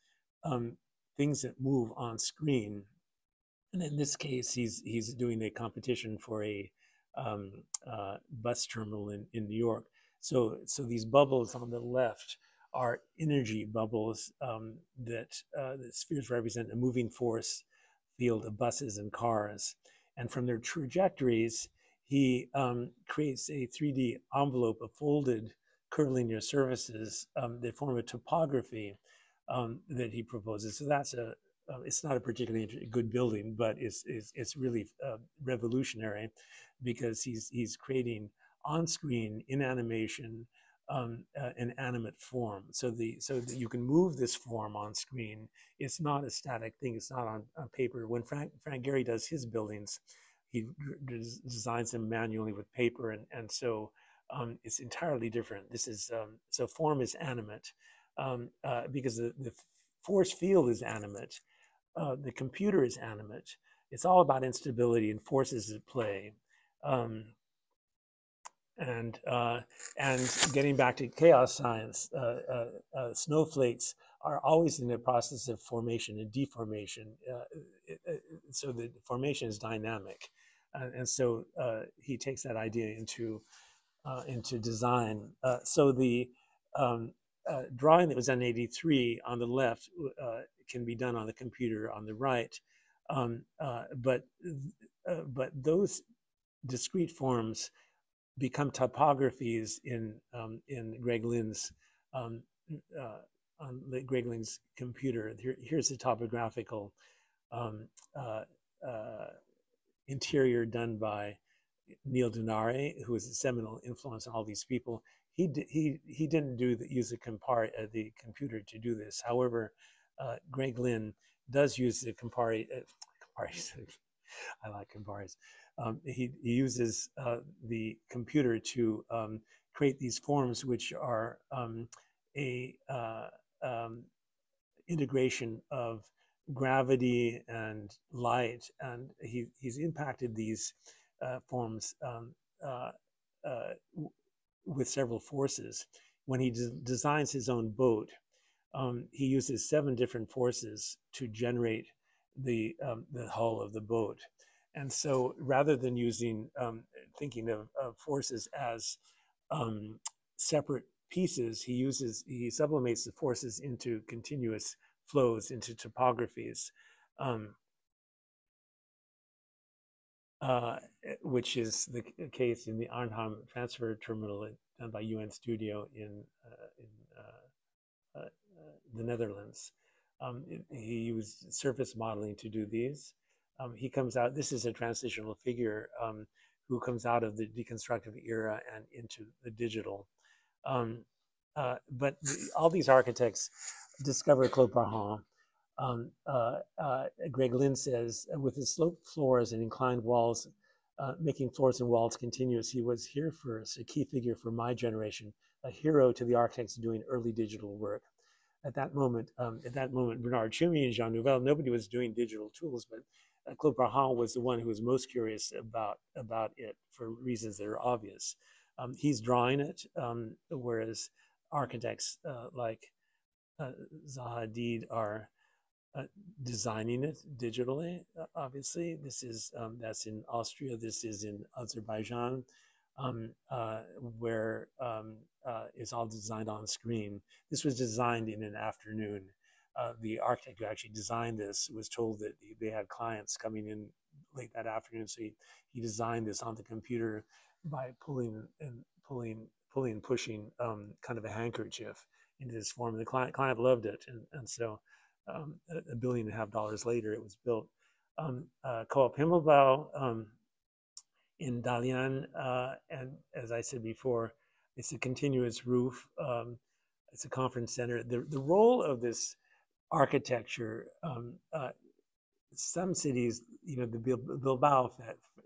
things that move on screen, and in this case, he's doing a competition for a bus terminal in New York. So these bubbles on the left are energy bubbles that the spheres represent a moving force field of buses and cars. And from their trajectories, he creates a 3D envelope of folded curvilinear surfaces that form a topography that he proposes. So that's it's not a particularly good building, but it's really revolutionary, because he's creating on screen, in animation, an animate form, so that you can move this form on screen. It's not a static thing. It's not on paper. When Frank Gehry does his buildings, he designs them manually with paper, and so it's entirely different. This is so form is animate, because the force field is animate. The computer is animate. It's all about instability and forces at play. And getting back to chaos science, snowflakes are always in the process of formation and deformation. So the formation is dynamic, and so he takes that idea into design. So the drawing that was done in '83 on the left can be done on the computer on the right, but those discrete forms become topographies in Greg Lynn's on Greg Lynn's computer. Here's the topographical interior done by Neil Denari, who was a seminal influence on all these people. He didn't use the computer to do this. However, Greg Lynn does use the Campari. I like Camparis. He uses the computer to create these forms, which are a integration of gravity and light, and he's impacted these forms with several forces. When he designs his own boat, he uses 7 different forces to generate the hull of the boat. And so rather than thinking of forces as separate pieces, he sublimates the forces into continuous flows, into topographies, which is the case in the Arnhem transfer terminal done by UN Studio in the Netherlands. He used surface modeling to do these. He comes out, this is a transitional figure who comes out of the deconstructive era and into the digital. But all these architects discover Claude Parhon. Greg Lynn says, with his sloped floors and inclined walls, making floors and walls continuous. He was here first, a key figure for my generation, a hero to the architects doing early digital work. At that moment, Bernard Tschumi and Jean Nouvel, nobody was doing digital tools, but Claude was the one who was most curious about it for reasons that are obvious. He's drawing it, whereas architects like Zaha Hadid are designing it digitally. Obviously, this is that's in Austria. This is in Azerbaijan, where it's all designed on screen. This was designed in an afternoon. The architect who actually designed this was told that they had clients coming in late that afternoon, so he designed this on the computer by pulling and pushing kind of a handkerchief into this form. The client loved it, and so $1.5 billion later, it was built. Co-op Himmelbau in Dalian, and as I said before, it's a continuous roof. It's a conference center. The role of this architecture, some cities, the Bilbao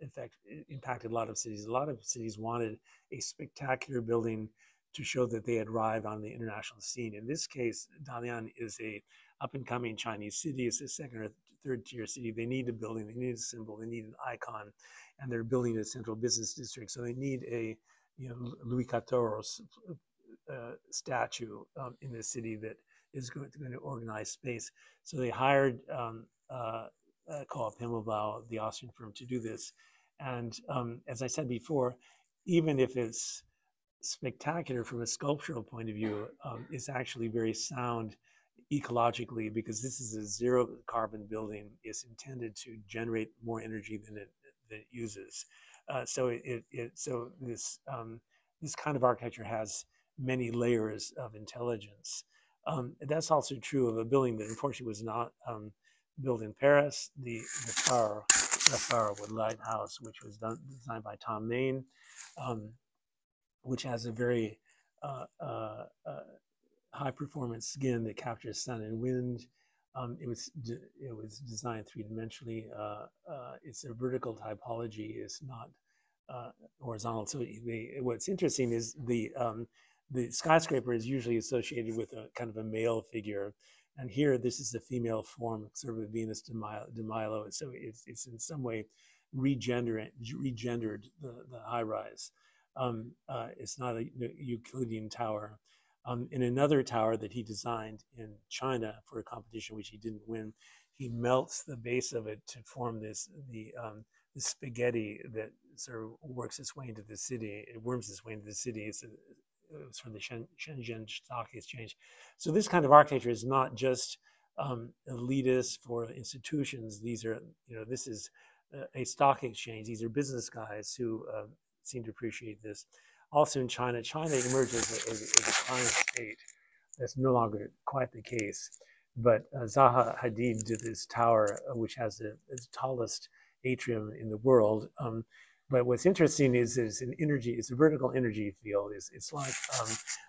effect impacted a lot of cities. A lot of cities wanted a spectacular building to show that they had arrived on the international scene. In this case, Dalian is a up-and-coming Chinese city. It's a second or third tier city. They need a building, they need a symbol, they need an icon, and they're building a central business district. So they need a Louis XIV statue in the city that is going to organize space. So they hired Co-op Himmelbau, the Austrian firm, to do this. And as I said before, even if it's spectacular from a sculptural point of view, it's actually very sound ecologically, because this is a zero carbon building. It's intended to generate more energy than it uses. So this kind of architecture has many layers of intelligence. That's also true of a building that unfortunately was not built in Paris, the Phare Lighthouse, which was designed by Tom Main, which has a very high performance skin that captures sun and wind. It was designed three-dimensionally. It's a vertical typology. It's not horizontal. So what's interesting is the skyscraper is usually associated with a kind of a male figure, and here this is a female form, sort of a Venus de Milo. So it's in some way regendered the high rise. It's not a Euclidean tower. In another tower that he designed in China for a competition which he didn't win, he melts the base of it to form the spaghetti that sort of works its way into the city. It worms its way into the city. It's from the Shenzhen Stock Exchange. So this kind of architecture is not just elitist for institutions. These are, this is a stock exchange. These are business guys who seem to appreciate this. Also in China, China emerges as a client state. That's no longer quite the case. But Zaha Hadid did this tower, which has the tallest atrium in the world. But what's interesting is it's a vertical energy field. It's like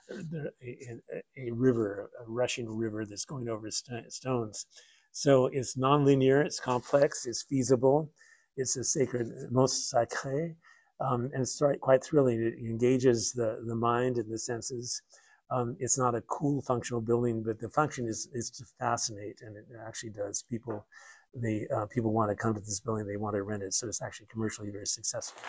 a river, a rushing river that's going over stones. So it's nonlinear, it's complex, it's feasible, it's a sacred, most sacré. And it's quite thrilling. It engages the mind and the senses. It's not a cool functional building, but the function is to fascinate, and it actually does. People want to come to this building. They want to rent it, so it's actually commercially very successful.